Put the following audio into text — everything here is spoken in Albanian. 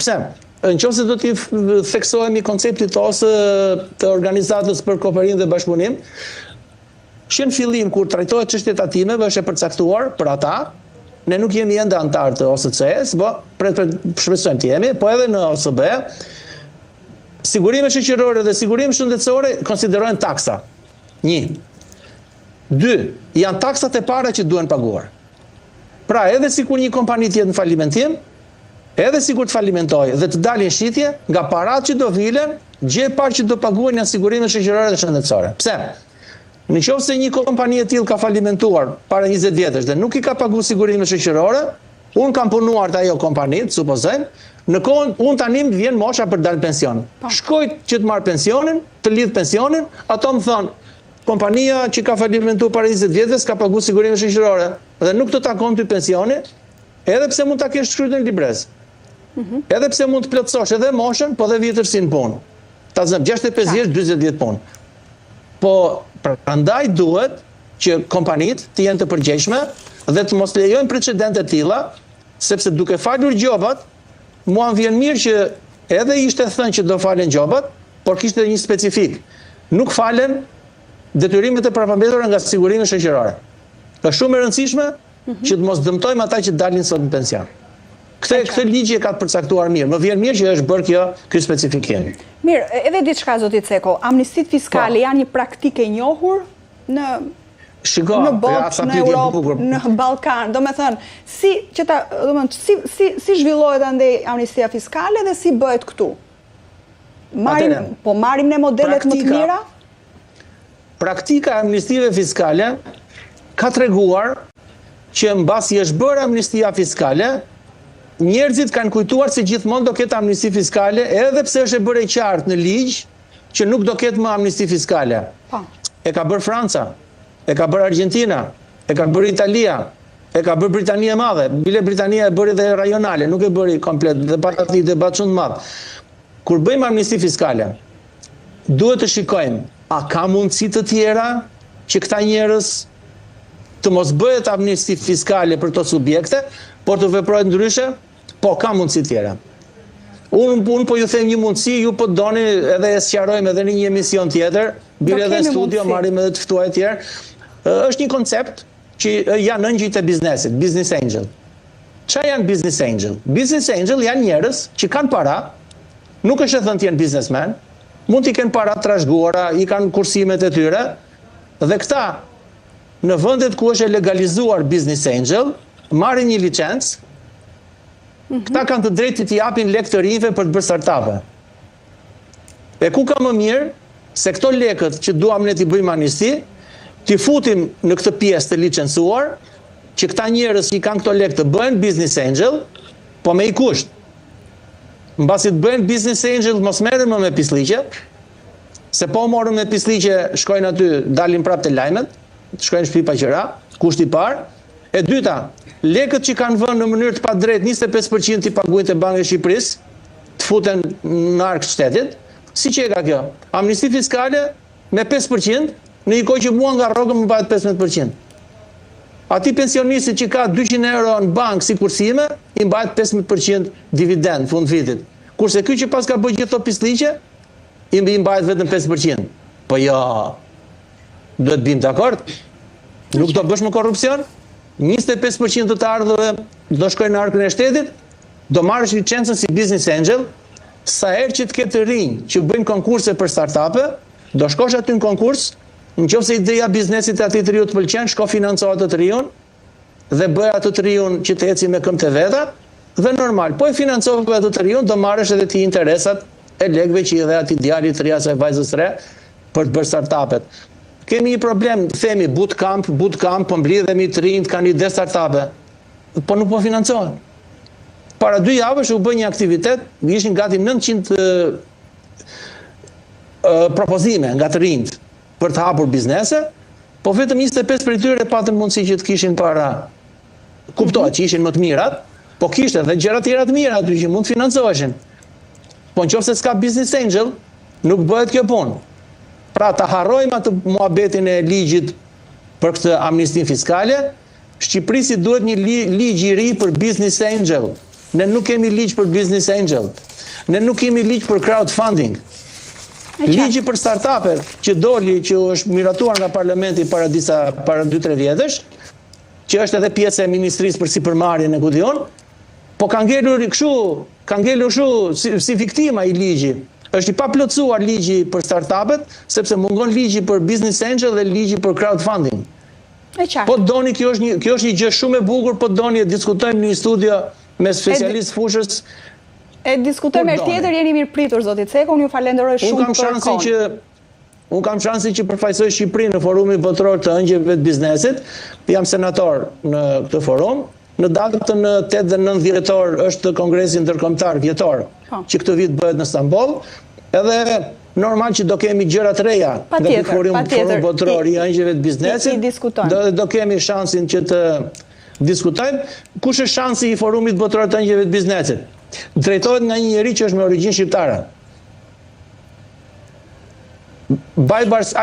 Pse? Në qoftë se do t'i theksohemi konceptit ose të organizatës për kooperim dhe bashkëpunim, që në fillim kur trajtohet çështja e tatimeve është e përcaktuar për ata, ne nuk jemi ende antar të OSCE-s, shpresojmë të jemi, po edhe në OSB, sigurime shoqërore dhe sigurime shëndetësore konsiderohen taksa. 1. 2. Janë taksat e para që duhen paguar. Pra edhe sikur një kompani tjetë në falimentim, edhe sikur të falimentoj dhe të dalin shitje, nga parat që do vilen, gjë e parë që do paguhen janë sigurime shoqërore dhe shëndetësore. Pse? Në qoftë se një kompani e tillë ka falimentuar para 20 vjetësh dhe nuk i ka paguar sigurime shoqërore, unë kam punuar të ajo kompanit, supozojmë, në kohën unë tani më vjen mosha për dalë pension. Shkoj që të marr pensionin, të lidh pensionin, ato më thonë, kompania që ka falimentuar para 20 vjetësh ka paguar sigurime shoqërore dhe nuk të takon ty pensioni, edhe pse mund ta kesh shkruar në librez. Edhe pse mund të plotësosh edhe moshën, po dhe vjetërsinë punë. Ta zëm 65 vjeç, 40 vjet punë. Po prandaj duhet që kompanitë të jenë të përgjegjshme dhe të mos lejojnë precedente të tilla, sepse duke falur gjobat, mua më vjen mirë që edhe ishte thënë që do falen gjobat, por kishte një specifik. Nuk falen detyrimet e përpambetura nga sigurimi shoqërore. Është shumë e rëndësishme që të mos dëmtojmë ata që dalin sot në pension. Këtë ligji e ka të përcaktuar mirë. Më vjen mirë që është bërë ky specifikim. Mirë, edhe diçka zoti Ceko, amnistit fiskale janë një praktikë e njohur në botë, në Europë, në Ballkan. Do me thënë, si zhvillohet andej amnistia fiskale dhe si bëhet këtu? Po marrim ne modelet më të mira? Praktika e amnistive fiskale ka treguar që mbasi është bërë amnistia fiskale, njerëzit kanë kujtuar se gjithmonë do ketë amnisti fiskale, edhe pse është e bërë e qartë në ligj që nuk do ketë më amnisti fiskale. E ka bërë Franca, e ka bërë Argentina, e ka bërë Italia, e ka bërë Britania e Madhe. Bile Britania e bëri dhe rajonale, nuk e bëri komplet dhe pa një debat shumë të madh. Kur bëjmë amnisti fiskale, duhet të shikojmë a ka mundësi të tjera që këta njerëz të mos bëhet amnisti fiskale për to subjekte, por të veprojnë ndryshe. Po, ka mundësi tjera. Unë po ju them një mundësi, ju po doni edhe e sqarojmë edhe në një emision tjetër, bile edhe studio, marrim edhe të ftuar tjerë. Është një koncept që janë ëngjëjt e biznesit, business angel. Çfarë janë business angel? Business angel janë njerëz që kanë para, nuk është e thënë të jenë biznesmen, mund t'i kenë para trashëguara, i kanë kursimet e tyre, dhe këta, në vendet ku është legalizuar business angel, marrin një licencë. Këta kanë të drejtë të japin lekë të rinjve për të bërë startupe. E ku ka më mirë se këto lekët që duam ne t'i bëjmë amnisti, t'i futim në këtë pjesë të licencuar, që këta njerëz që kanë këto lekë të bëhen business angel, po me i kusht. Mbasi të bëhen business angel, mos merren më me pisliqe, se po morën me pisliqe, shkojnë aty, dalin prapë te lajmet, shkojnë shtëpi pa qira, kushti i parë. E dyta, lekët që kanë vënë në mënyrë të padrejtë 25% t'i paguajnë te Banka e Shqipërisë, të futen në ark shtetit. Si që e ka kjo? Amnisti fiskale me 5%, në një kohë që mua nga rrogën më bëhet 15%. Ati pensionistit që ka 200 euro në bankë si kursime, i mbajt 15% dividend fund vitit. Kurse ky që pas ka bëjë gjithë to pisliqe, i mbajt vetëm 5%. Po jo, duhet bim dakord? Nuk do bësh më korrupsion? 25% të ardhurave do shkojnë në arkën e shtetit, do marrësh licencën si business angel, sa herë që të ketë rinj që bëjnë konkurse për startupe, do shkosh aty në konkurs, nëse ideja biznesit e atij të riu të pëlqen, shko financo atë të riun dhe bëj atë të riun që të eci me këmbë të veta, dhe normal, po e financove atë të riun, do marrësh edhe ti interesat e lekëve që i dhe atij djalit të ri asaj vajzës re për të bërë startupet. Kemi një problem, themi bootcamp, po mblidhemi të rinj të kanë ide startupe, po nuk po financohen. Para 2 javësh u bë një aktivitet, ishin gati 900 propozime nga të rinjt për të hapur biznese, po vetëm 25 prej tyre patën mundësi që të kishin para. Kuptohet që ishin më të mirat, po kishte edhe gjëra tjera të mira aty që mund të financoheshin. Po nëse s'ka business angel, nuk bëhet kjo punë. Pra ta harrojmë atë muhabetin e ligjit për këtë amnistin fiskale, Shqipërisi duhet një ligj i ri për business angel. Ne nuk kemi ligj për business angel. Ne nuk kemi ligj për crowdfunding. Ligji për startupet që doli, që është miratuar nga parlamenti para 2-3 vjetësh, që është edhe pjesë e ministrisë për sipërmarrjen e kudion, po ka ngelur kështu si viktima i ligji. Është i paplotësuar ligji për startupet, sepse mungon ligji për business angel dhe ligji për crowdfunding. Po doni, kjo është një gjë shumë e bukur, po doni e diskutojmë në një studio me specialistë fushës. E diskutojmë herë tjetër, jeni mirë pritur, zoti Ceko, unë ju falenderoj shumë për kohën. Unë kam shansin që përfaqësoj Shqipërinë në forumin botror të ëngjëve të biznesit. Jam senator në këtë forum. Në datën 8 dhe 9 dhjetor është kongresi ndërkombëtar vjetor, që këtë vit bëhet në Stamboll. Edhe normal që do kemi gjëra të reja nga ky forum botror i ëngjëve të biznesit. Do kemi shansin që të diskutojmë. Kush është shansi i forumit botror të ëngjëve të biznesit? Drejtohet nga një njeri që është me origjinë shqiptare.